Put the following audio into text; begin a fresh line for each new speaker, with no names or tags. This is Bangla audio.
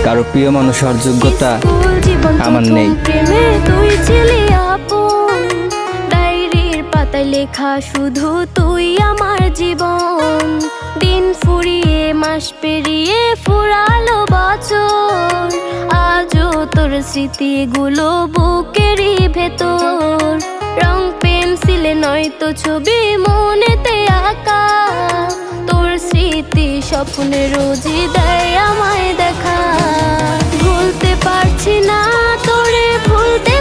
কারো প্রিয় মানুষ হওয়ার যোগ্যতা আমার নেই।
প্রেমে তুই ছিলি আপন, ডায়েরির পাতায় লেখা শুধু তুই আমার জীবন। দিন ফুরিয়ে মাস পেরিয়ে ফুরালো বছর, আজও তোর স্মৃতিগুলো বুকেরই ভেতর। রং পেন্সিলে নয়তো ছবি মনেতে আঁকা, তোর স্মৃতি স্বপ্নে রোজই দেয় আমায় দেখা। ভুলতে পারছি না তোরে, ভুলতে